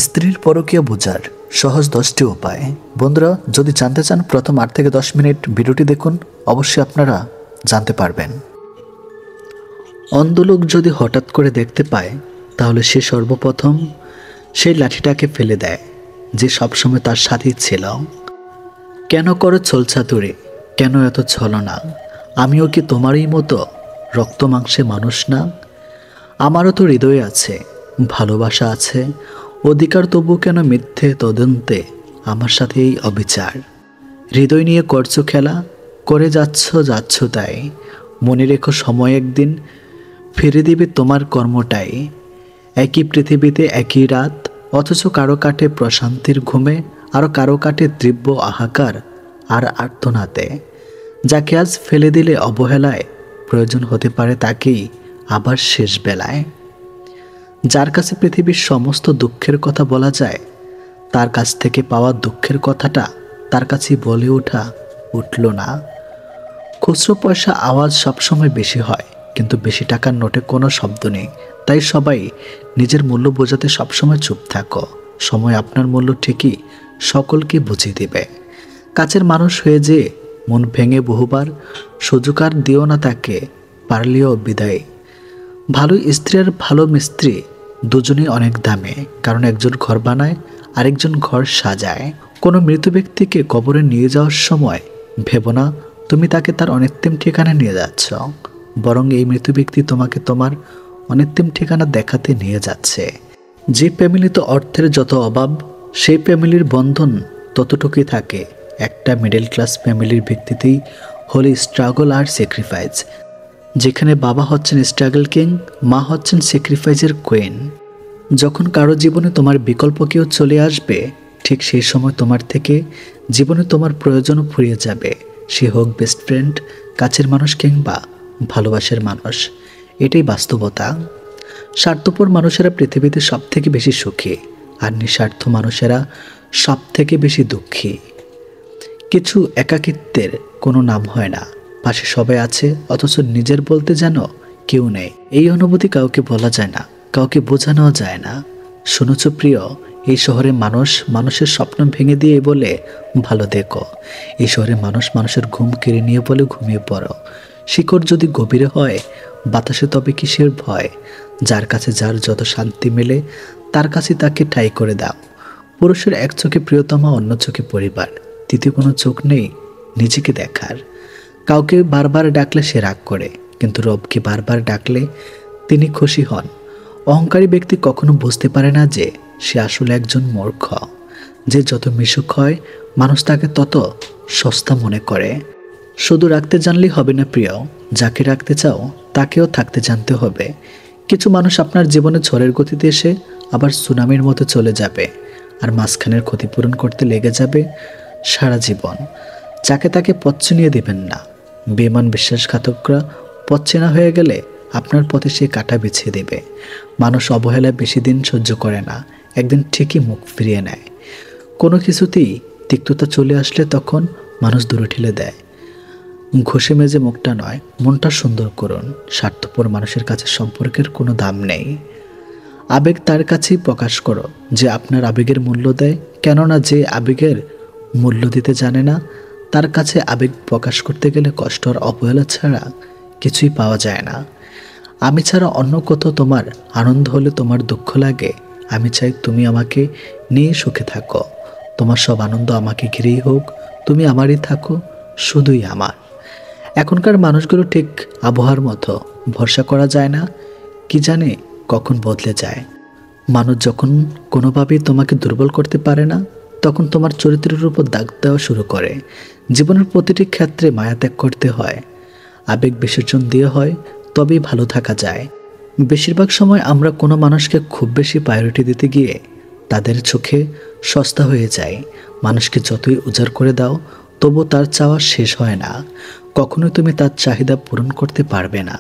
স্ত্রীর পরকীয়া বোঝার সহজ 10টি উপায়। বন্ধুরা, যদি জানতে চান প্রথম 8 থেকে 10 মিনিট ভিডিওটি দেখুন, অবশ্যই আপনারা জানতে পারবেন। অন্ধ লোক যদি হঠাৎ করে দেখতে পায়, তাহলে সে সর্বপ্রথম সেই লাঠিটাকে ফেলে দেয় যে সবসময় তার সাথেই ছিল। কেন করো ছলছাতুরি? কেন এত ছলনা? আমিও কি তোমারই মতো রক্ত মাংসে মানুষ না? আমারও তো হৃদয় আছে, ভালোবাসা আছে, অধিকার, তবু কেন মিথ্যে তদন্তে আমার সাথে এই অবিচার? হৃদয় নিয়ে করছো খেলা, করে যাচ্ছ তাই। মনে রেখো সময় একদিন ফিরে দিবে তোমার কর্মটাই। একই পৃথিবীতে একই রাত, অথচ কারো কাটে প্রশান্তির ঘুমে, আরও কারো কাটে তীব্র হাহাকার আর আর্তনাতে। যাকে আজ ফেলে দিলে অবহেলায়, প্রয়োজন হতে পারে তাকেই আবার শেষ বেলায়। যার কাছে পৃথিবীর সমস্ত দুঃখের কথা বলা যায়, তার কাছ থেকে পাওয়া দুঃখের কথাটা তার কাছেই বলে উঠল না। খুচরো পয়সা আওয়াজ সবসময় বেশি হয়, কিন্তু বেশি টাকার নোটে কোনো শব্দ নেই। তাই সবাই নিজের মূল্য বোঝাতে সবসময় চুপ থাকো। সময় আপনার মূল্য ঠিকই সকলকে বুঝিয়ে দেবে। কাছের মানুষ হয়ে যে মন ভেঙে বহুবার, সুযোগ আর দিও না তাকে, পারলেও বিদায়। ভালো স্ত্রী আর ভালো মিস্ত্রি দুজনেই অনেক দামে, কারণ একজন ঘর বানায় আরেকজন ঘর সাজায়। কোনো মৃত ব্যক্তিকে কবরে নিয়ে যাওয়ার সময় ভেবো না তুমি তাকে তার অনিত্যম ঠিকানায় নিয়ে যাচ্ছ, বরং এই মৃত ব্যক্তি তোমাকে তোমার অনিত্যম ঠিকানা দেখাতে নিয়ে যাচ্ছে। যে ফ্যামিলিতে অর্থের যত অভাব, সেই ফ্যামিলির বন্ধন ততটুকুই থাকে। একটা মিডল ক্লাস ফ্যামিলির ভিত্তিতেই হলো স্ট্রাগল আর স্যাক্রিফাইস, যেখানে বাবা হচ্ছেন স্ট্রাগল কিং, মা হচ্ছেন স্যাক্রিফাইসের কুইন। যখন কারো জীবনে তোমার বিকল্প কেউ চলে আসবে, ঠিক সেই সময় তোমার থেকে জীবনে তোমার প্রয়োজনও ফুরিয়ে যাবে। সে হোক বেস্ট ফ্রেন্ড, কাছের মানুষ কিংবা ভালোবাসার মানুষ। এটাই বাস্তবতা। স্বার্থপর মানুষেরা পৃথিবীতে সব থেকে বেশি সুখী, আর নিঃস্বার্থ মানুষেরা সব থেকে বেশি দুঃখী। কিছু একাকিত্বের কোনো নাম হয় না, পাশে সবাই আছে অথচ নিজের বলতে যেন কেউ নেই। এই অনুভূতি কাউকে বলা যায় না, কাউকে বোঝানো যায় না। শুনেছ প্রিয়, এই শহরে মানুষ মানুষের স্বপ্ন ভেঙে দিয়ে বলে ভালো দেখো। এই শহরে মানুষ মানুষের ঘুম কেড়ে নিয়ে বলে ঘুমিয়ে পড়ো। শিকড় যদি গভীরে হয় বাতাসে, তবে কিসের ভয়? যার কাছে যার যত শান্তি মেলে, তার কাছে তাকে ঠাঁই করে দাও। পুরুষের এক চোখে প্রিয়তমা, অন্য চোখে পরিবার, তৃতীয় কোনো চোখ নেই নিজেকে দেখার। কাউকে বারবার ডাকলে সে রাগ করে, কিন্তু রবকে বারবার ডাকলে তিনি খুশি হন। অহংকারী ব্যক্তি কখনো বুঝতে পারে না যে সে আসলে একজন মূর্খ। যে যত মিশুক হয়, মানুষ তাকে তত সস্তা মনে করে। শুধু রাখতে জানলেই হবে না প্রিয়, যাকে রাখতে চাও তাকেও থাকতে জানতে হবে। কিছু মানুষ আপনার জীবনে ঝড়ের গতিতে এসে আবার সুনামির মতো চলে যাবে, আর মাঝখানের ক্ষতিপূরণ করতে লেগে যাবে সারা জীবন। যাকে তাকে পথ চিনিয়ে দেবেন না। বেমান বিশ্বাসঘাতকরা পথ চেনা হয়ে গেলে আপনার পথে সে কাঁটা বিছিয়ে দেবে। মানুষ অবহেলা বেশি দিন সহ্য করে না, একদিন ঠিকই মুখ ফিরিয়ে নেয়। কোনো কিছুতেই তিক্ততা চলে আসলে তখন মানুষ দূরে ঠেলে দেয়। ঘষে মেজে মুখটা নয়, মনটা সুন্দর করুন। স্বার্থপর মানুষের কাছে সম্পর্কের কোনো দাম নেই। আবেগ তার কাছেই প্রকাশ করো যে আপনার আবেগের মূল্য দেয়, কেননা যে আবেগের মূল্য দিতে জানে না, তার কাছে আবেগ প্রকাশ করতে গেলে কষ্ট আর অবহেলা ছাড়া কিছুই পাওয়া যায় না। আমি ছাড়া অন্য কোথাও তোমার আনন্দ হলে তোমার দুঃখ লাগে। আমি চাই তুমি আমাকে নিয়ে সুখে থাকো। তোমার সব আনন্দ আমাকে ঘিরেই হোক, তুমি আমারই থাকো, শুধুই আমার। এখনকার মানুষগুলো ঠিক আবহাওয়ার মতো, ভরসা করা যায় না, কি জানে কখন বদলে যায়। মানুষ যখন কোনোভাবেই তোমাকে দুর্বল করতে পারে না, তখন তোমার চরিত্রের উপর দাগ দেওয়া শুরু করে। জীবনের প্রতিটি ক্ষেত্রে মায়া ত্যাগ করতে হয়, আবেগ বিসর্জন দিয়ে হয়, তবেই ভালো থাকা যায়। বেশিরভাগ সময় আমরা কোনো মানুষকে খুব বেশি প্রায়োরিটি দিতে গিয়ে তাদের চোখে সস্তা হয়ে যায়। মানুষকে যতই উজাড় করে দাও, তবু তার চাওয়া শেষ হয় না। কখনোই তুমি তার চাহিদা পূরণ করতে পারবে না।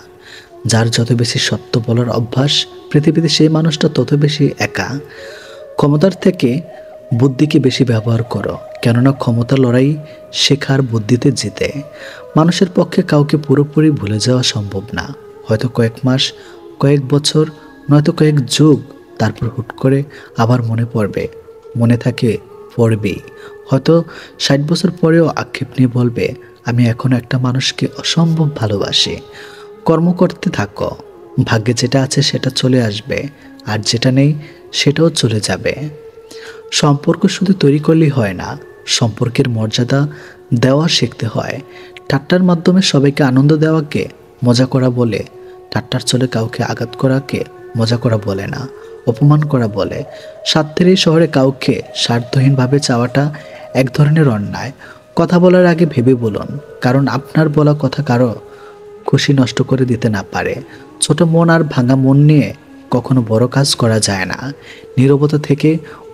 যার যত বেশি সত্য বলার অভ্যাস পৃথিবীতে, সেই মানুষটা তত বেশি একা। ক্ষমতার থেকে বুদ্ধিকে বেশি ব্যবহার করো, কেননা ক্ষমতা লড়াই শেখার বুদ্ধিতে জিতে। মানুষের পক্ষে কাউকে পুরোপুরি ভুলে যাওয়া সম্ভব না। হয়তো কয়েক মাস, কয়েক বছর, নয়তো কয়েক যুগ তারপর হুট করে আবার মনে পড়বে, মনে থাকে পড়বেই। হয়তো 60 বছর পরেও আক্ষেপ নিয়ে বলবে, আমি এখন একটা মানুষকে অসম্ভব ভালোবাসি। কর্ম করতে থাকো, ভাগ্যে যেটা আছে সেটা চলে আসবে, আর যেটা নেই সেটাও চলে যাবে। সম্পর্ক শুধু তৈরি করলেই হয় না, সম্পর্কের মর্যাদা দেওয়া শিখতে হয়। ঠাট্টার মাধ্যমে সবাইকে আনন্দ দেওয়াকে মজা করা বলে, ঠাট্টার চলে কাউকে আঘাত করাকে মজা করা বলে না, অপমান করা বলে। স্বার্থের এই শহরে কাউকে স্বার্থহীনভাবে চাওয়াটা এক ধরনের অন্যায়। কথা বলার আগে ভেবে বলুন, কারণ আপনার বলা কথা কারো খুশি নষ্ট করে দিতে না পারে। ছোট মন আর ভাঙা মন নিয়ে কখনো বড় কাজ করা যায় না। নীরবতা থেকে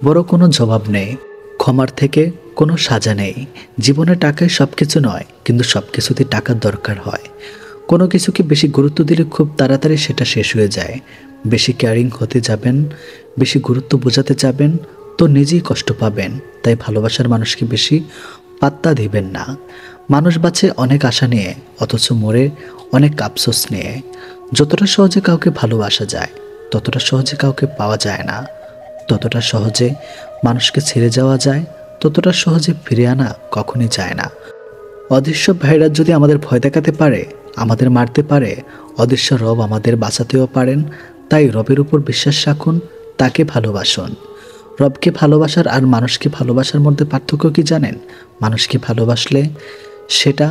বড় কোনো জবাব নেই, ক্ষমার থেকে কোনো সাজা নেই। জীবনে টাকায় সব কিছু নয়, কিন্তু সব কিছুতে টাকার দরকার হয়। কোনো কিছুকে বেশি গুরুত্ব দিলে খুব তাড়াতাড়ি সেটা শেষ হয়ে যায়। বেশি কেয়ারিং হতে যাবেন, বেশি গুরুত্ব বোঝাতে যাবেন তো নিজেই কষ্ট পাবেন। তাই ভালোবাসার মানুষকে বেশি পাত্তা দিবেন না। মানুষ বাঁচে অনেক আশা নিয়ে, অথচ মরে অনেক আফসোস নিয়ে। যতটা সহজে কাউকে ভালোবাসা যায়, ততটা সহজে কাউকে পাওয়া যায় না। ততটা সহজে মানুষকে ছেড়ে যাওয়া যায়, ততটা সহজে ফিরে আনা কখনই যায় না। অদৃশ্য ভাইরাস যদি আমাদের ভয় দেখাতে পারে, আমাদের মারতে পারে, অদৃশ্য রব আমাদের বাঁচাতেও পারেন। তাই রবের উপর বিশ্বাস রাখুন, তাকে ভালোবাসুন। রবকে ভালোবাসার আর মানুষকে ভালোবাসার মধ্যে পার্থক্য কি জানেন? মানুষকে ভালোবাসলে সেটা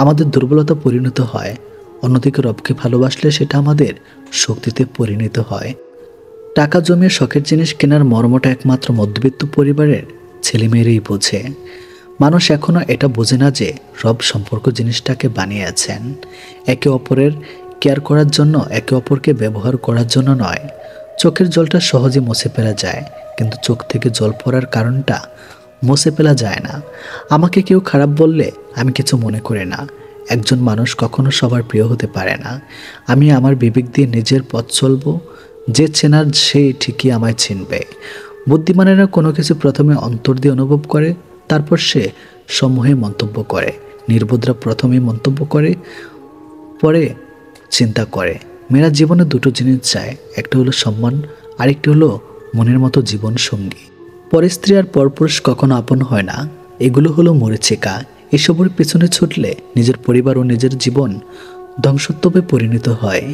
আমাদের দুর্বলতা পরিণত হয়, অন্যদিকে রবকে ভালোবাসলে সেটা আমাদের শক্তিতে পরিণত হয়। টাকা জমিয়ে শখের জিনিস কেনার মর্মটা একমাত্র মধ্যবিত্ত পরিবারের ছেলেমেয়েরাই বোঝে। মানুষ এখনও এটা বোঝে না যে রব সম্পর্ক জিনিসটাকে বানিয়েছেন একে অপরের কেয়ার করার জন্য, একে অপরকে ব্যবহার করার জন্য নয়। চোখের জলটা সহজে মুছে ফেলা যায়, কিন্তু চোখ থেকে জল পড়ার কারণটা মুছে ফেলা যায় না। আমাকে কেউ খারাপ বললে আমি কিছু মনে করি না। একজন মানুষ কখনো সবার প্রিয় হতে পারে না। আমি আমার বিবেক দিয়ে নিজের পথ চলবো, যে চেনার সে ঠিকই আমায় চিনবে। বুদ্ধিমানেরা কোনো কিছু প্রথমে অন্তর দিয়ে অনুভব করে, তারপর সে সমূহে মন্তব্য করে। নির্বোধরা প্রথমে মন্তব্য করে, পরে চিন্তা করে। মেয়েরা জীবনে দুটো জিনিস চায়, একটা হলো সম্মান, আরেকটি হলো মনের মতো জীবন সঙ্গী। পরে স্ত্রী আর পরপুরুষ কখনো আপন হয় না, এগুলো হলো মরিচিকা। এসবের পেছনে ছুটলে নিজের পরিবার ও নিজের জীবন ধ্বংসত্বে পরিণত হয়।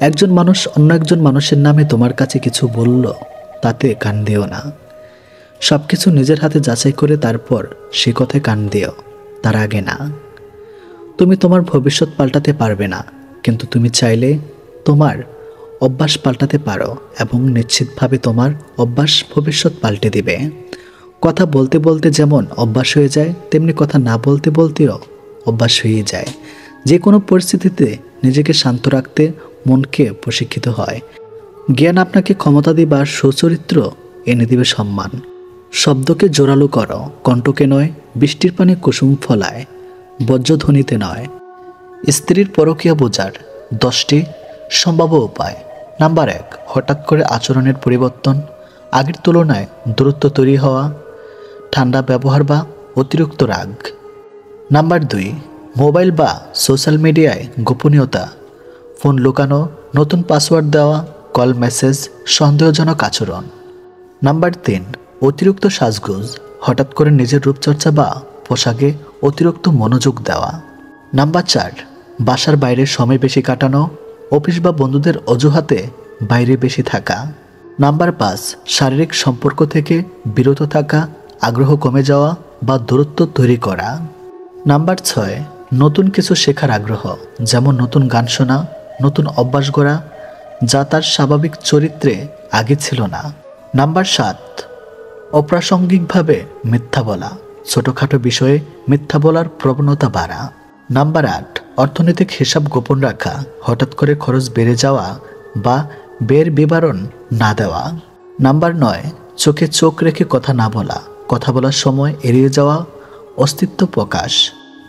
একজন মানুষ অন্য একজন মানুষের নামে তোমার কাছে কিছু বলল, তাতে কান দিও না। সব কিছু নিজের হাতে যাচাই করে তারপর সে কথায় কান দিও, তার আগে না। তুমি তোমার ভবিষ্যৎ পাল্টাতে পারবে না, কিন্তু তুমি চাইলে তোমার অভ্যাস পাল্টাতে পারো, এবং নিশ্চিতভাবে তোমার অভ্যাস ভবিষ্যৎ পাল্টে দিবে। কথা বলতে বলতে যেমন অভ্যাস হয়ে যায়, তেমনি কথা না বলতে বলতেও অভ্যাস হয়ে যায়। যে কোনো পরিস্থিতিতে নিজেকে শান্ত রাখতে মনকে প্রশিক্ষিত হয়। জ্ঞান আপনাকে ক্ষমতা দিবে আর সুচরিত্র এনে দিবে সম্মান। শব্দকে জোরালো করো, কণ্ঠকে নয়। বৃষ্টির পানি কুসুম ফলায়, বজ্রধ্বনিতে নয়। স্ত্রীর পরকীয়া বোঝার 10টি সম্ভাব্য উপায়। নাম্বার 1, হঠাৎ করে আচরণের পরিবর্তন, আগের তুলনায় দূরত্ব তৈরি হওয়া, ঠান্ডা ব্যবহার বা অতিরিক্ত রাগ। নাম্বার 2, মোবাইল বা সোশ্যাল মিডিয়ায় গোপনীয়তা, ফোন লুকানো, নতুন পাসওয়ার্ড দেওয়া, কল মেসেজ, সন্দেহজনক আচরণ। নাম্বার 3, অতিরিক্ত সাজগোজ, হঠাৎ করে নিজের রূপচর্চা বা পোশাকে অতিরিক্ত মনোযোগ দেওয়া। নাম্বার 4, বাসার বাইরে সময় বেশি কাটানো, অফিস বা বন্ধুদের অজুহাতে বাইরে বেশি থাকা। নাম্বার 5, শারীরিক সম্পর্ক থেকে বিরত থাকা, আগ্রহ কমে যাওয়া বা দূরত্ব তৈরি করা। নাম্বার 6, নতুন কিছু শেখার আগ্রহ, যেমন নতুন গান শোনা, নতুন অভ্যাস গড়া, যা তার স্বাভাবিক চরিত্রে আগে ছিল না। নাম্বার 7, অপ্রাসঙ্গিকভাবে মিথ্যা বলা, ছোটোখাটো বিষয়ে মিথ্যা বলার প্রবণতা বাড়া। নাম্বার 8, অর্থনৈতিক হিসাব গোপন রাখা, হঠাৎ করে খরচ বেড়ে যাওয়া বা ব্যয়ের বিবরণ না দেওয়া। নাম্বার 9, চোখে চোখ রেখে কথা না বলা, কথা বলার সময় এড়িয়ে যাওয়া, অস্তিত্ব প্রকাশ।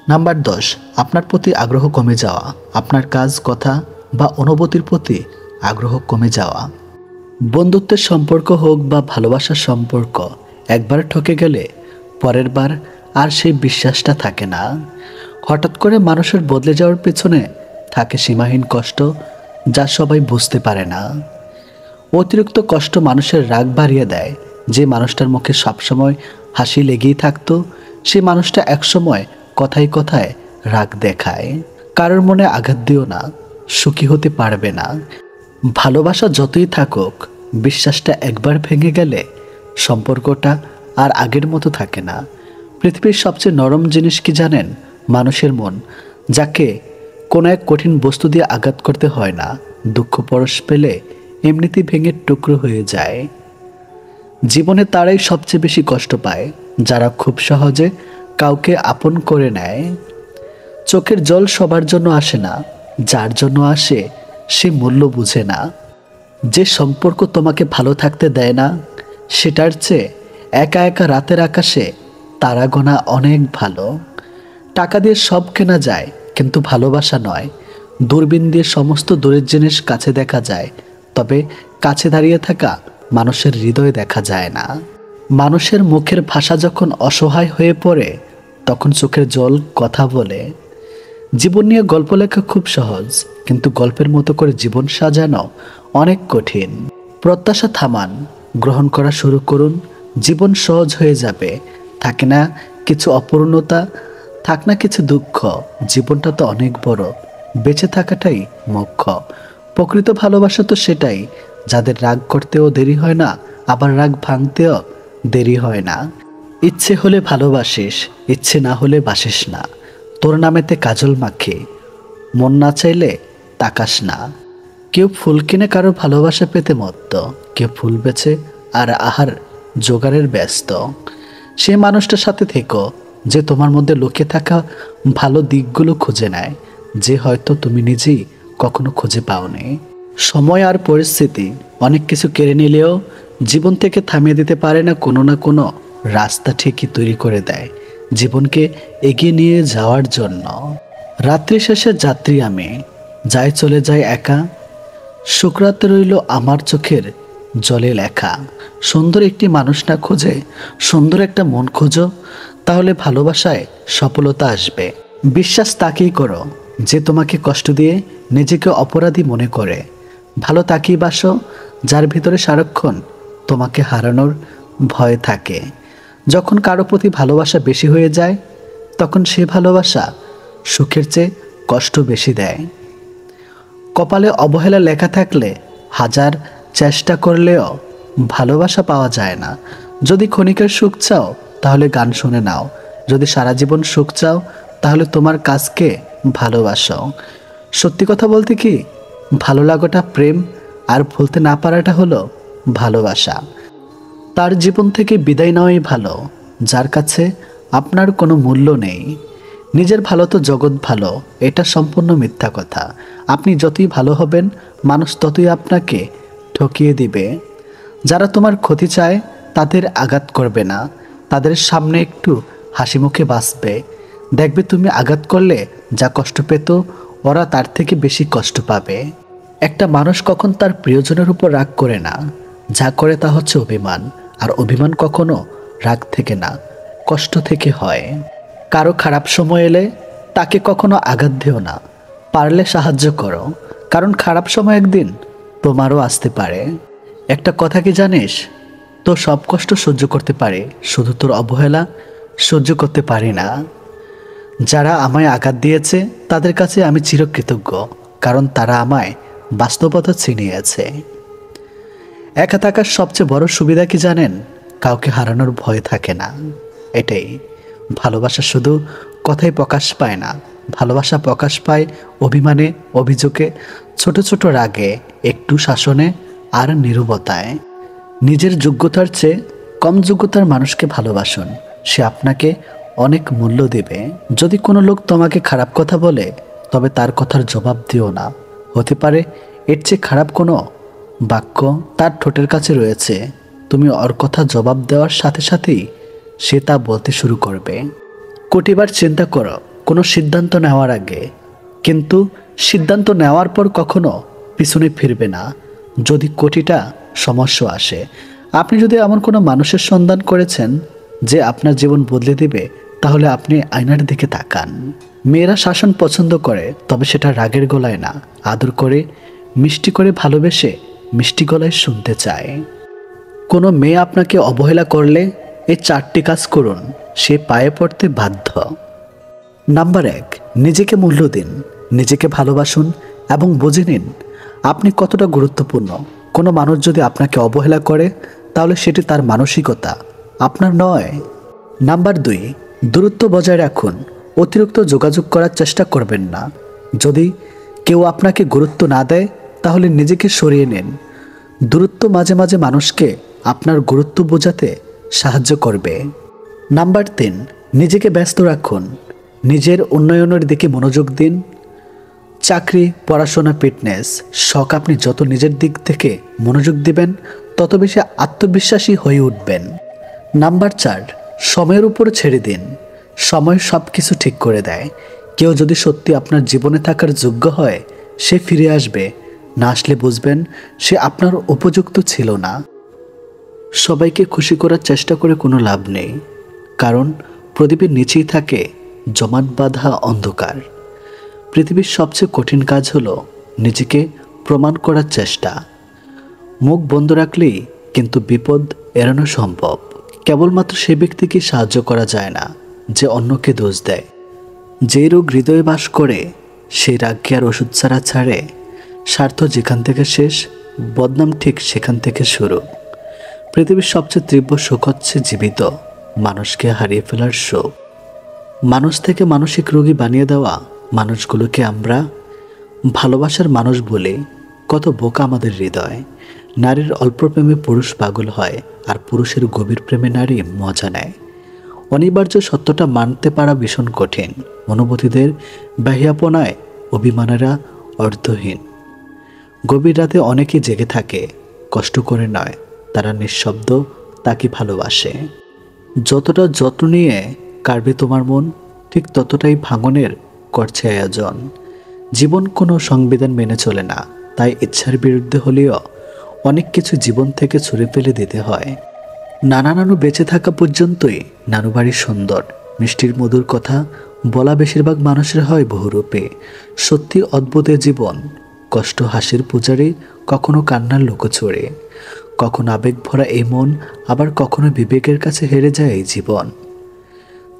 নাম্বার 10, আপনার প্রতি আগ্রহ কমে যাওয়া, আপনার কাজ, কথা বা অনুভূতির প্রতি আগ্রহ কমে যাওয়া। বন্ধুত্বের সম্পর্ক হোক বা ভালোবাসার সম্পর্ক, একবার ঠকে গেলে পরের বার আর সেই বিশ্বাসটা থাকে না। হঠাৎ করে মানুষের বদলে যাওয়ার পেছনে থাকে সীমাহীন কষ্ট, যা সবাই বুঝতে পারে না। অতিরিক্ত কষ্ট মানুষের রাগ বাড়িয়ে দেয়। যে মানুষটার মুখে সবসময় হাসি লেগেই থাকতো, সে মানুষটা একসময় কথায় কথায় রাগ দেখায়। কারোর মনে আঘাত দিও না, সুখী হতে পারবে না। ভালোবাসা যতই থাকুক, বিশ্বাসটা একবার ভেঙে গেলে সম্পর্কটা আর আগের মতো থাকে না। পৃথিবীর সবচেয়ে নরম জিনিস কি জানেন? মানুষের মন, যাকে কোনো এক কঠিন বস্তু দিয়ে আঘাত করতে হয় না। দুঃখ পরশ পেলে এমনিতেই ভেঙে টুকরো হয়ে যায়। জীবনে তারাই সবচেয়ে বেশি কষ্ট পায়, যারা খুব সহজে কাউকে আপন করে নেয়। চোখের জল সবার জন্য আসে না, যার জন্য আসে সে মূল্য বুঝে না। যে সম্পর্ক তোমাকে ভালো থাকতে দেয় না, সেটার চেয়ে একা একা রাতের আকাশে তারা গোনা অনেক ভালো। টাকা দিয়ে সব কেনা যায়, কিন্তু ভালোবাসা নয়। দূরবীন দিয়ে সমস্ত দূরের জিনিস কাছে দেখা যায়, তবে কাছে দাঁড়িয়ে থাকা মানুষের হৃদয় দেখা যায় না। মানুষের মুখের ভাষা যখন অসহায় হয়ে পড়ে, তখন চোখের জল কথা বলে। জীবন নিয়ে গল্প লেখা খুব সহজ, কিন্তু গল্পের মতো করে জীবন সাজানো অনেক কঠিন। প্রত্যাশা থামান, গ্রহণ করা শুরু করুন। জীবন সহজ হয়ে যাবে। থাকে না কিছু অপূর্ণতা, থাক না কিছু দুঃখ, জীবনটা তো অনেক বড়, বেঁচে থাকাটাই মুখ্য। প্রকৃত ভালোবাসা তো সেটাই, যাদের রাগ করতেও দেরি হয় না, আবার রাগ ভাঙতেও দেরি হয় না। ইচ্ছে হলে ভালোবাসিস, ইচ্ছে না হলে বাসিস না। তোর নামেতে কাজল মাখে, মন না চাইলে তাকাস না। কেউ ফুল কিনে কারো ভালোবাসা পেতে মত্ত, কেউ ফুল বেচে আর আহার জোগাড়ের ব্যস্ত। সে মানুষটার সাথে থেকো যে তোমার মধ্যে লুকিয়ে থাকা ভালো দিকগুলো খুঁজে নেয়, যে হয়তো তুমি নিজেই কখনো খুঁজে পাওনি। সময় আর পরিস্থিতি অনেক কিছু কেড়ে নিলেও জীবন থেকে থামিয়ে দিতে পারে না কোনো না কোনো রাস্তা ঠিকই তৈরি করে দেয় জীবনকে এগিয়ে নিয়ে যাওয়ার জন্য। রাত্রি শেষে যাত্রী আমি, যাই চলে যায় একা। শুক্রাতে রইল আমার চোখের জলে লেখা। সুন্দর একটি মানুষ না খুঁজে সুন্দর একটা মন খোঁজো, তাহলে ভালোবাসায় সফলতা আসবে। বিশ্বাস তাকেই করো যে তোমাকে কষ্ট দিয়ে নিজেকে অপরাধী মনে করে। ভালো তাকেই বাসো যার ভিতরে সারাক্ষণ তোমাকে হারানোর ভয় থাকে। যখন কারো প্রতি ভালোবাসা বেশি হয়ে যায়, তখন সে ভালোবাসা সুখের চেয়ে কষ্ট বেশি দেয়। কপালে অবহেলা লেখা থাকলে হাজার চেষ্টা করলেও ভালোবাসা পাওয়া যায় না। যদি ক্ষণিকের সুখ চাও, তাহলে গান শুনে নাও। যদি সারা জীবন সুখ চাও, তাহলে তোমার কাজকে ভালোবাসো। সত্যি কথা বলতে কি, ভালো লাগাটা প্রেম, আর ভুলতে না পারাটা হলো ভালোবাসা। তার জীবন থেকে বিদায় নেওয়াই ভালো, যার কাছে আপনার কোনো মূল্য নেই। নিজের ভালো তো জগৎ ভালো, এটা সম্পূর্ণ মিথ্যা কথা। আপনি যতই ভালো হবেন, মানুষ ততই আপনাকে ঠকিয়ে দিবে। যারা তোমার ক্ষতি চায় তাদের আঘাত করবে না, তাদের সামনে একটু হাসি মুখে বাঁচবে। দেখবে তুমি আঘাত করলে যা কষ্ট পেত, ওরা তার থেকে বেশি কষ্ট পাবে। একটা মানুষ কখন তার প্রিয়জনের উপর রাগ করে না, যা করে তা হচ্ছে অভিমান। আর অভিমান কখনো রাগ থেকে না, কষ্ট থেকে হয়। কারো খারাপ সময় এলে তাকে কখনো আঘাত দিও না, পারলে সাহায্য করো, কারণ খারাপ সময় একদিন তোমারও আসতে পারে। একটা কথা কি জানিস, তো সব কষ্ট সহ্য করতে পারে, শুধু তোর অবহেলা সহ্য করতে পারি না। যারা আমায় আঘাত দিয়েছে তাদের কাছে আমি চিরকৃতজ্ঞ, কারণ তারা আমায় বাস্তবতা চিনিয়েছে। একা থাকার সবচেয়ে বড় সুবিধা কি জানেন? কাউকে হারানোর ভয় থাকে না। এটাই ভালোবাসা। শুধু কথায় প্রকাশ পায় না, ভালোবাসা প্রকাশ পায় অভিমানে, অভিযোগে, ছোট ছোট রাগে, একটু শাসনে আর নীরবতায়। নিজের যোগ্যতার চেয়ে কম যোগ্যতার মানুষকে ভালোবাসুন, সে আপনাকে অনেক মূল্য দেবে। যদি কোনো লোক তোমাকে খারাপ কথা বলে, তবে তার কথার জবাব দিও না। হতে পারে এর চেয়ে খারাপ কোনো বাক্য তার ঠোঁটের কাছে রয়েছে। তুমি ওর কথা জবাব দেওয়ার সাথে সাথেই সে তা বলতে শুরু করবে। কোটিবার চিন্তা করো কোনো সিদ্ধান্ত নেওয়ার আগে, কিন্তু সিদ্ধান্ত নেওয়ার পর কখনো পিছনে ফিরবে না যদি কোটিটা সমস্যা আসে। আপনি যদি এমন কোনো মানুষের সন্ধান করেছেন যে আপনার জীবন বদলে দিবে, তাহলে আপনি আয়নার দিকে তাকান। মেয়েরা শাসন পছন্দ করে, তবে সেটা রাগের গলায় না, আদর করে, মিষ্টি করে, ভালোবেসে মিষ্টি গলায় শুনতে চায়। কোনো মেয়ে আপনাকে অবহেলা করলে এই 4টি কাজ করুন, সে পায়ে পড়তে বাধ্য। নাম্বার 1, নিজেকে মূল্য দিন, নিজেকে ভালোবাসুন এবং বুঝে নিন আপনি কতটা গুরুত্বপূর্ণ। কোনো মানুষ যদি আপনাকে অবহেলা করে তাহলে সেটি তার মানসিকতা, আপনার নয়। নাম্বার 2, দূরত্ব বজায় রাখুন, অতিরিক্ত যোগাযোগ করার চেষ্টা করবেন না। যদি কেউ আপনাকে গুরুত্ব না দেয় তাহলে নিজেকে সরিয়ে নিন। দূরত্ব মাঝে মাঝে মানুষকে আপনার গুরুত্ব বোঝাতে সাহায্য করবে। নাম্বার 3, নিজেকে ব্যস্ত রাখুন, নিজের উন্নয়নের দিকে মনোযোগ দিন। চাকরি, পড়াশোনা, ফিটনেস, শখ, আপনি যত নিজের দিক থেকে মনোযোগ দিবেন তত বেশি আত্মবিশ্বাসী হয়ে উঠবেন। নাম্বার 4, সময়ের উপর ছেড়ে দিন, সময় সব কিছু ঠিক করে দেয়। কেউ যদি সত্যি আপনার জীবনে থাকার যোগ্য হয় সে ফিরে আসবে, না আসলে বুঝবেন সে আপনার উপযুক্ত ছিল না। সবাইকে খুশি করার চেষ্টা করে কোনো লাভ নেই, কারণ প্রদীপের নিচেই থাকে জমাট বাঁধা অন্ধকার। পৃথিবীর সবচেয়ে কঠিন কাজ হলো নিজেকে প্রমাণ করার চেষ্টা। মুখ বন্ধ রাখলেই কিন্তু বিপদ এড়ানো সম্ভব। কেবলমাত্র সে ব্যক্তিকে সাহায্য করা যায় না যে অন্যকে দোষ দেয়। যে রোগ হৃদয়ে বাস করে সেই রাগকে আর ওষুধ ছাড়া ছাড়ে। স্বার্থ যেখান থেকে শেষ, বদনাম ঠিক সেখান থেকে শুরু। পৃথিবীর সবচেয়ে তীব্র সুখ হচ্ছে জীবিত মানুষকে হারিয়ে ফেলার শোক। মানুষ থেকে মানসিক রোগী বানিয়ে দেওয়া মানুষগুলোকে আমরা ভালোবাসার মানুষ বলে। কত বোকা আমাদের হৃদয়। নারীর অল্প প্রেমে পুরুষ পাগল হয়, আর পুরুষের গভীর প্রেমে নারী মজা নেয়। অনিবার্য সত্যটা মানতে পারা ভীষণ কঠিন। অনুভূতিদের বাহিয়াপনায় অভিমানেরা অর্থহীন। গভীর রাতে অনেকে জেগে থাকে, কষ্ট করে নয়, তারা নিঃশব্দ তাকে ভালোবাসে। যতটা যত্ন নিয়ে কাড়বে তোমার মন, ঠিক ততটাই ভাঙনের করছে আয়োজন। জীবন কোনো সংবিধান মেনে চলে না, তাই ইচ্ছার বিরুদ্ধে হলেও অনেক কিছু জীবন থেকে ছুঁড়ে ফেলে দিতে হয়। নানা নানু বেঁচে থাকা পর্যন্তই নানু বাড়ি সুন্দর। মিষ্টির মধুর কথা বলা বেশিরভাগ মানুষের হয় বহুরূপে। সত্যি অদ্ভুত জীবন, কষ্ট হাসির পূজারে, কখনো কান্নার লোকচুরে, কখনো আবেগ ভরা এই মন, আবার কখনো বিবেকের কাছে হেরে যায় এই জীবন।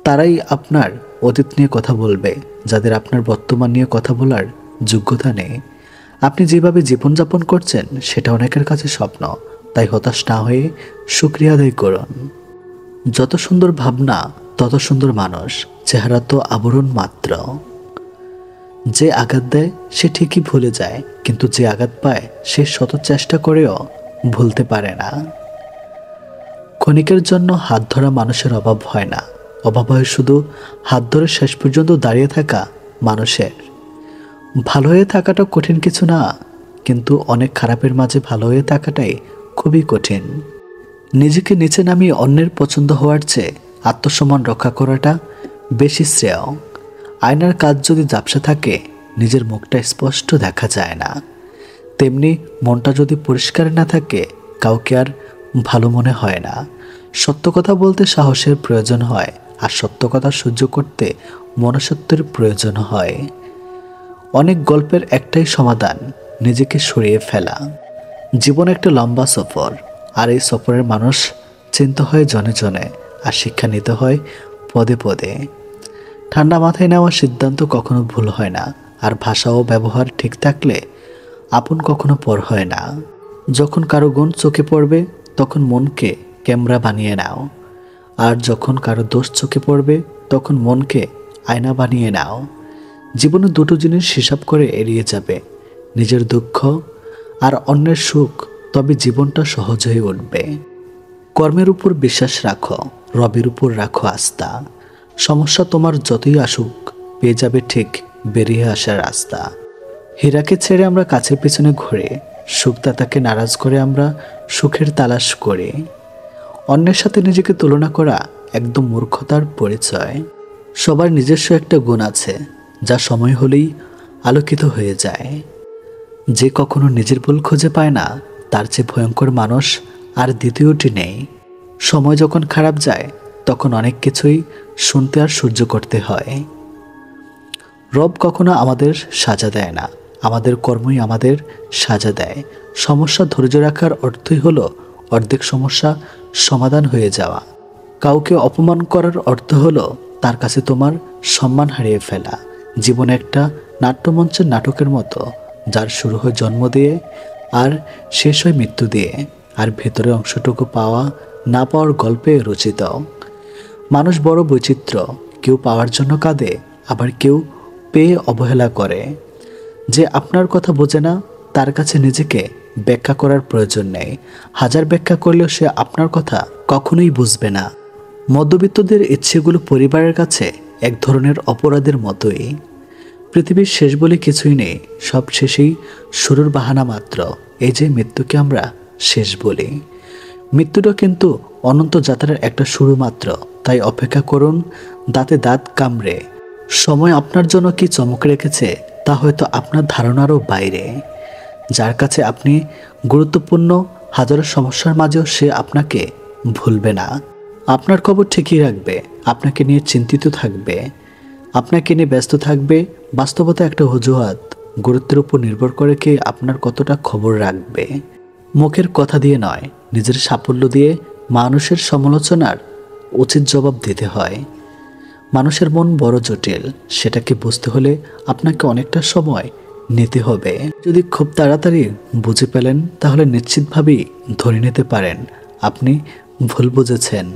তারাই আপনার অতীত নিয়ে কথা বলবে যাদের আপনার বর্তমান নিয়ে কথা বলার যোগ্যতা নেই। আপনি যেভাবে জীবনযাপন করছেন সেটা অনেকের কাছে স্বপ্ন, তাই হতাশ না হয়ে শুকরিয়া আদায় করুন। যত সুন্দর ভাবনা তত সুন্দর মানুষ, চেহারা তো আবরণ মাত্র। যে আঘাত দেয় সে ঠিকই ভুলে যায়, কিন্তু যে আঘাত পায় সে শত চেষ্টা করেও ভুলতে পারে না। ক্ষণিকের জন্য হাত ধরা মানুষের অভাব হয় না, অভাব হয় শুধু হাত ধরে শেষ পর্যন্ত দাঁড়িয়ে থাকা মানুষের। ভালো হয়ে থাকাটা কঠিন কিছু না, কিন্তু অনেক খারাপের মাঝে ভালো হয়ে থাকাটাই খুবই কঠিন। নিজেকে নিচে নামিয়ে অন্যের পছন্দ হওয়ার চেয়ে আত্মসম্মান রক্ষা করাটা বেশি শ্রেয়। আয়নার কাজ যদি ঝাপসা থাকে নিজের মুখটা স্পষ্ট দেখা যায় না, তেমনি মনটা যদি পরিষ্কার না থাকে কাউকে আর ভালো মনে হয় না। সত্য কথা বলতে সাহসের প্রয়োজন হয়, আর সত্য কথা সহ্য করতে মনুষ্যত্বের প্রয়োজন হয়। অনেক গল্পের একটাই সমাধান, নিজেকে সরিয়ে ফেলা। জীবন একটা লম্বা সফর, আর এই সফরের মানুষ চিনতে হয় জনে জনে, আর শিক্ষা নিতে হয় পদে পদে। ঠান্ডা মাথায় নেওয়া সিদ্ধান্ত কখনো ভুল হয় না, আর ভাষা ও ব্যবহার ঠিক থাকলে আপন কখনো পর হয় না। যখন কারো গুণ চোখে পড়বে তখন মনকে ক্যামেরা বানিয়ে নাও, আর যখন কারো দোষ চোখে পড়বে তখন মনকে আয়না বানিয়ে নাও। জীবনে দুটো জিনিস হিসাব করে এড়িয়ে যাবে, নিজের দুঃখ আর অন্যের সুখ, তবে জীবনটা সহজ হয়ে উঠবে। কর্মের উপর বিশ্বাস রাখো, রবের উপর রাখো আস্থা। সমস্যা তোমার যতই আসুক পেয়ে যাবে ঠিক বেরিয়ে আসার রাস্তা। হীরাকে ছেড়ে আমরা কাছের পেছনে ঘুরে, সুখদাতাকে নারাজ করে আমরা সুখের তালাশ করি। অন্যের সাথে নিজেকে তুলনা করা একদম মূর্খতার পরিচয়। সবার নিজস্ব একটা গুণ আছে যা সময় হলেই আলোকিত হয়ে যায়। যে কখনো নিজের ভুল খুঁজে পায় না তার চেয়ে ভয়ঙ্কর মানুষ আর দ্বিতীয়টি নেই। সময় যখন খারাপ যায় তখন অনেক কিছুই শুনতে আর সহ্য করতে হয়। রব কখনো আমাদের সাজা দেয় না, আমাদের কর্মই আমাদের সাজা দেয়। সমস্যা ধৈর্য রাখার অর্থই হলো অর্ধেক সমস্যা সমাধান হয়ে যাওয়া। কাউকে অপমান করার অর্থ হলো তার কাছে তোমার সম্মান হারিয়ে ফেলা। জীবন একটা নাট্যমঞ্চের নাটকের মতো, যার শুরু হয় জন্ম দিয়ে আর শেষ হয় মৃত্যু দিয়ে, আর ভেতরের অংশটুকু পাওয়া না পাওয়ার গল্পে রচিত। মানুষ বড় বৈচিত্র্য, কেউ পাওয়ার জন্য কাঁদে, আবার কেউ পেয়ে অবহেলা করে। যে আপনার কথা বোঝে না তার কাছে নিজেকে ব্যাখ্যা করার প্রয়োজন নেই। হাজার ব্যাখ্যা করলেও সে আপনার কথা কখনোই বুঝবে না। মধ্যবিত্তদের ইচ্ছেগুলো পরিবারের কাছে এক ধরনের অপরাধের মতোই। পৃথিবীর শেষ বলে কিছুই নেই, সব শেষেই শুরুর বাহানা মাত্র। এই যে মৃত্যুকে আমরা শেষ বলি, মৃত্যুটা কিন্তু অনন্ত যাত্রার একটা শুরু মাত্র। তাই অপেক্ষা করুন দাঁতে দাঁত কামড়ে। সময় আপনার জন্য কি চমক রেখেছে তা হয়তো আপনার ধারণারও বাইরে। যার কাছে আপনি গুরুত্বপূর্ণ, হাজারো সমস্যার মাঝেও সে আপনাকে ভুলবে না। আপনার খবর ঠিকই রাখবে, আপনাকে নিয়ে চিন্তিত থাকবে, আপনাকে নিয়ে ব্যস্ত থাকবে। বাস্তবতা একটা অজুহাত, গুরুত্বের উপর নির্ভর করে কে আপনার কতটা খবর রাখবে। মুখের কথা দিয়ে নয়, নিজের সাফল্য দিয়ে মানুষের সমালোচনার উচিত জবাব দিতে হয়। মানুষের মন বড় জটিল, সেটাকে বুঝতে হলে আপনাকে অনেকটা সময় নিতে হবে। যদি খুব তাড়াতাড়ি বুঝে পেলেন তাহলে নিশ্চিতভাবেই ধরে নিতে পারেন আপনি ভুল বুঝেছেন।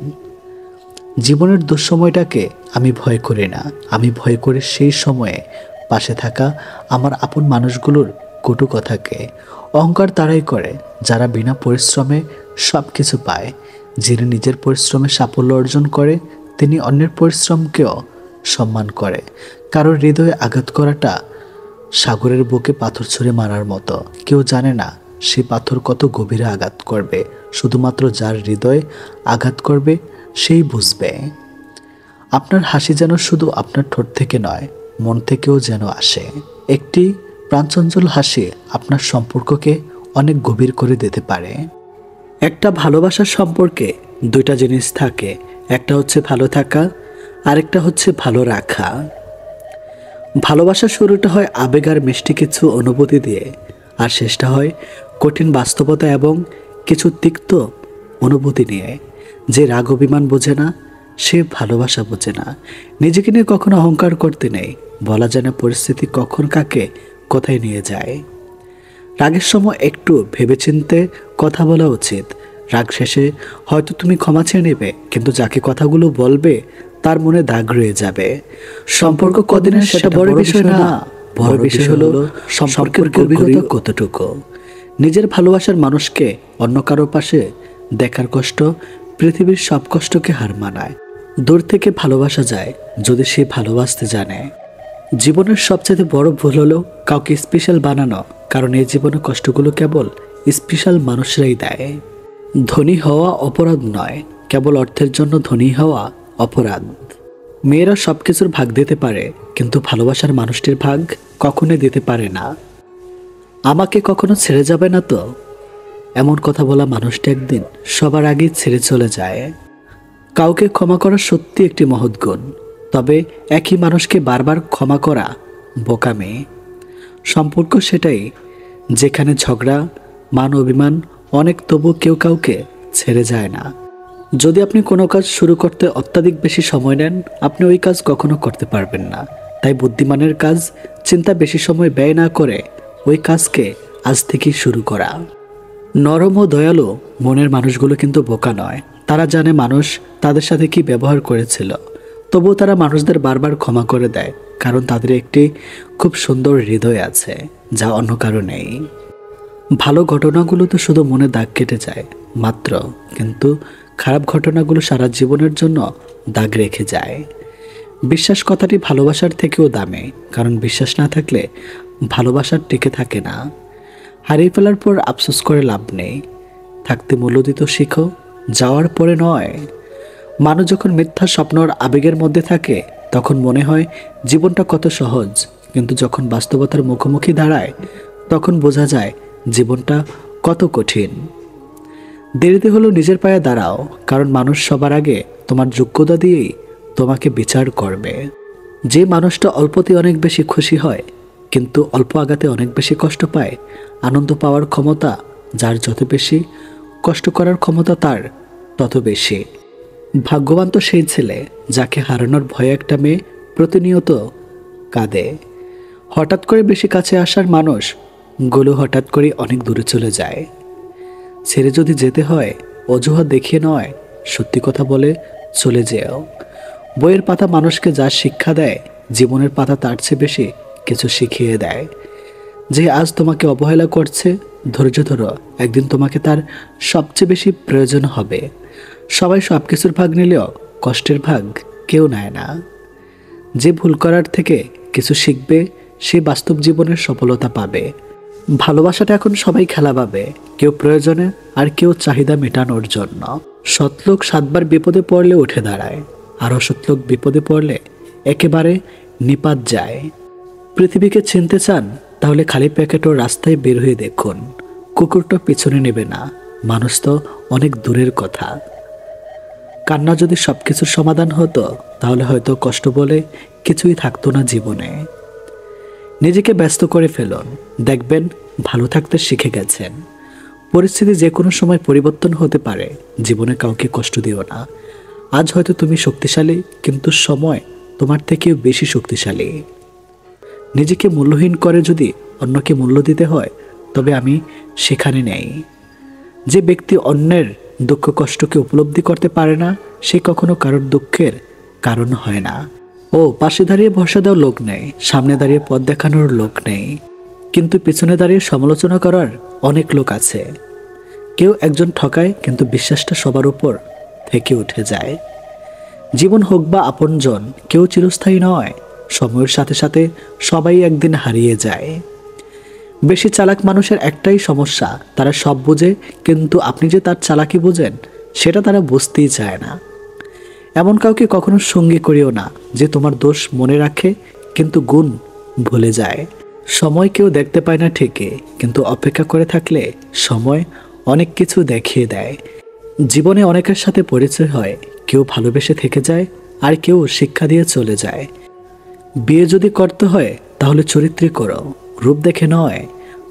জীবনের দুঃসময়টাকে আমি ভয় করি না, আমি ভয় করি সেই সময়ে পাশে থাকা আমার আপন মানুষগুলোর কটু কথাকে। অহংকার তারাই করে যারা বিনা পরিশ্রমে সব কিছু পায়। যিনি নিজের পরিশ্রমে সাফল্য অর্জন করে তিনি অন্যের পরিশ্রমকেও সম্মান করে। কারোর হৃদয়ে আঘাত করাটা সাগরের বুকে পাথর ছুঁড়ে মারার মতো। কেউ জানে না সেই পাথর কত গভীরে আঘাত করবে, শুধুমাত্র যার হৃদয়ে আঘাত করবে সেই বুঝবে। আপনার হাসি যেন শুধু আপনার ঠোঁট থেকে নয়, মন থেকেও যেন আসে। একটি প্রাণচঞ্চল হাসি আপনার সম্পর্ককে অনেক গভীর করে দিতে পারে। একটা ভালোবাসার সম্পর্কে দুইটা জিনিস থাকে, একটা হচ্ছে ভালো থাকা, আরেকটা হচ্ছে ভালো রাখা। ভালোবাসার শুরুটা হয় আবেগ আর মিষ্টি কিছু অনুভূতি দিয়ে, আর শেষটা হয় কঠিন বাস্তবতা এবং কিছু তিক্ত অনুভূতি নিয়ে। যে রাগ অভিমান বোঝে না সে ভালোবাসা বোঝে না। নিজেকে নিয়ে কখনো অহংকার করতে নেই, বলা যায় না পরিস্থিতি কখন কাকে কোথায় নিয়ে যায়। রাগের সময় একটু ভেবেচিন্তে কথা বলা উচিত। রাগ শেষে হয়তো তুমি ক্ষমা চেয়ে নেবে, কিন্তু যাকে কথাগুলো বলবে তার মনে দাগ রয়ে যাবে। সম্পর্ক কদিনের সেটা বড় বিষয় না, বড় বিষয় হলো সম্পর্কের গভীরতা কতটুকু। নিজের ভালোবাসার মানুষকে অন্য কারো পাশে দেখার কষ্ট পৃথিবীর সব কষ্টকে হার মানায়। দূর থেকে ভালোবাসা যায় যদি সে ভালোবাসতে জানে। জীবনের সবচেয়ে বড় ভুল হলো কাউকে স্পেশাল বানানো, কারণ এই জীবনে কষ্টগুলো কেবল স্পেশাল মানুষরাই দেয়। ধনী হওয়া অপরাধ নয়, কেবল অর্থের জন্য ধনী হওয়া অপরাধ। মেয়েরা সব কিছুর ভাগ দিতে পারে, কিন্তু ভালোবাসার মানুষটির ভাগ কখনোই দিতে পারে না। আমাকে কখনো ছেড়ে যাবে না তো, এমন কথা বলা মানুষটি একদিন সবার আগে ছেড়ে চলে যায়। কাউকে ক্ষমা করা সত্যি একটি মহৎ গুণ, তবে একই মানুষকে বারবার ক্ষমা করা বোকামি। সম্পর্ক সেটাই যেখানে ঝগড়া, মান অভিমান অনেক, তবু কেউ কাউকে ছেড়ে যায় না। যদি আপনি কোনো কাজ শুরু করতে অত্যাধিক বেশি সময় নেন, আপনি ওই কাজ কখনো করতে পারবেন না। তাই বুদ্ধিমানের কাজ চিন্তা বেশি সময় ব্যয় না করে ওই কাজকে আজ থেকেই শুরু করা। নরম ও দয়ালু মনের মানুষগুলো কিন্তু বোকা নয়। তারা জানে মানুষ তাদের সাথে কি ব্যবহার করেছিল, তবুও তারা মানুষদের বারবার ক্ষমা করে দেয়, কারণ তাদের একটি খুব সুন্দর হৃদয় আছে যা অন্য কারো নেই। ভালো ঘটনাগুলো তো শুধু মনে দাগ কেটে যায় মাত্র, কিন্তু খারাপ ঘটনাগুলো সারা জীবনের জন্য দাগ রেখে যায়। বিশ্বাস কথাটি ভালোবাসার থেকেও দামি, কারণ বিশ্বাস না থাকলে ভালোবাসার টিকে থাকে না। হারিয়ে ফেলার পর আফসোস করে লাভ নেই, থাকতে মূল্য দিতে শিখো, যাওয়ার পরে নয়। মানুষ যখন মিথ্যা স্বপ্ন আর আবেগের মধ্যে থাকে তখন মনে হয় জীবনটা কত সহজ, কিন্তু যখন বাস্তবতার মুখোমুখি দাঁড়ায় তখন বোঝা যায় জীবনটা কত কঠিন। দেরিতে হলেও নিজের পায়ে দাঁড়াও, কারণ মানুষ সবার আগে তোমার যোগ্যতা দিয়েই তোমাকে বিচার করবে। যে মানুষটা অল্পতে অনেক বেশি খুশি হয় কিন্তু অল্প আঘাতে অনেক বেশি কষ্ট পায়। আনন্দ পাওয়ার ক্ষমতা যার যত বেশি, কষ্ট করার ক্ষমতা তার তত বেশি। ভাগ্যবান তো সেই ছেলে যাকে হারানোর ভয়ে একটা মেয়ে প্রতিনিয়ত কাঁদে। হঠাৎ করে বেশি কাছে আসার মানুষ গুলো হঠাৎ করে অনেক দূরে চলে যায়। ছেড়ে যদি যেতে হয় অজুহাত দেখিয়ে নয়, সত্যি কথা বলে চলে যেও। বইয়ের পাতা মানুষকে যা শিক্ষা দেয়, জীবনের পাতা তার চেয়ে বেশি কিছু শিখিয়ে দেয়। যে আজ তোমাকে অবহেলা করছে, ধৈর্য ধরো, একদিন তোমাকে তার সবচেয়ে বেশি প্রয়োজন হবে। সবাই সব কিছুর ভাগ নিলেও কষ্টের ভাগ কেউ নেয় না। যে ভুল করার থেকে কিছু শিখবে, সে বাস্তব জীবনের সফলতা পাবে। ভালোবাসাটা এখন সবাই খেলা পাবে, কেউ প্রয়োজনে আর কেউ চাহিদা মেটানোর জন্য। সৎলোক 7 বার বিপদে পড়লে উঠে দাঁড়ায়, আর অসৎলোক বিপদে পড়লে একেবারে নিপাত যায়। পৃথিবীকে চিনতে চান তাহলে খালি প্যাকেটও রাস্তায় বের হয়ে দেখুন। কুকুরটা পিছনে নেবে না, মানুষ তো অনেক দূরের কথা। কান্না যদি সবকিছুর সমাধান হতো তাহলে হয়তো কষ্ট বলে কিছুই থাকতো না জীবনে। নিজেকে ব্যস্ত করে ফেলুন, দেখবেন ভালো থাকতে শিখে গেছেন। পরিস্থিতি যে কোনো সময় পরিবর্তন হতে পারে, জীবনে কাউকে কষ্ট দিও না। আজ হয়তো তুমি শক্তিশালী, কিন্তু সময় তোমার থেকেও বেশি শক্তিশালী। নিজেকে মূল্যহীন করে যদি অন্যকে মূল্য দিতে হয়, তবে আমি সেখানে নেই। যে ব্যক্তি অন্যের দুঃখ কষ্টকে উপলব্ধি করতে পারে না, সে কখনো কারোর দুঃখের কারণ হয় না। পাশে দাঁড়িয়ে ভরসা দেওয়ার লোক নেই, সামনে দাঁড়িয়ে পথ দেখানোর লোক নেই, কিন্তু পিছনে দাঁড়িয়ে সমালোচনা করার অনেক লোক আছে। কেউ একজন ঠকায়, কিন্তু বিশ্বাসটা সবার উপর থেকে উঠে যায়। জীবন হোক বা আপনজন, কেউ চিরস্থায়ী নয়। সময়ের সাথে সাথে সবাই একদিন হারিয়ে যায়। বেশি চালাক মানুষের একটাই সমস্যা, তারা সব বোঝে, কিন্তু আপনি যে তার চালাকি বোঝেন সেটা তারা বুঝতেই চায় না। এমন কাউকে কখনো সঙ্গী করিও না যে তোমার দোষ মনে রাখে কিন্তু গুণ ভুলে যায়। সময় কেউ দেখতে পায় না ঠিকই, কিন্তু অপেক্ষা করে থাকলে সময় অনেক কিছু দেখিয়ে দেয়। জীবনে অনেকের সাথে পরিচয় হয়, কেউ ভালোবেসে থেকে যায় আর কেউ শিক্ষা দিয়ে চলে যায়। বিয়ে যদি করতে হয় তাহলে চরিত্রে করো, রূপ দেখে নয়।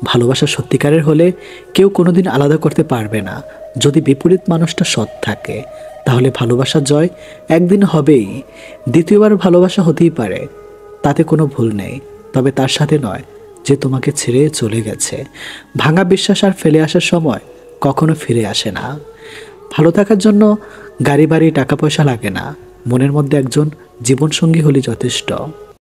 ভালোবাসা সত্যিকারের হলে কেউ কোনোদিন আলাদা করতে পারবে না। যদি বিপরীত মানুষটা সৎ থাকে তাহলে ভালোবাসা জয় একদিন হবেই। দ্বিতীয়বার ভালোবাসা হতেই পারে, তাতে কোনো ভুল নেই, তবে তার সাথে নয় যে তোমাকে ছেড়ে চলে গেছে। ভাঙা বিশ্বাস আর ফেলে আসার সময় কখনো ফিরে আসে না। ভালো থাকার জন্য গাড়ি বাড়ি টাকা পয়সা লাগে না, মনের মধ্যে একজন জীবনসঙ্গী হলে যথেষ্ট।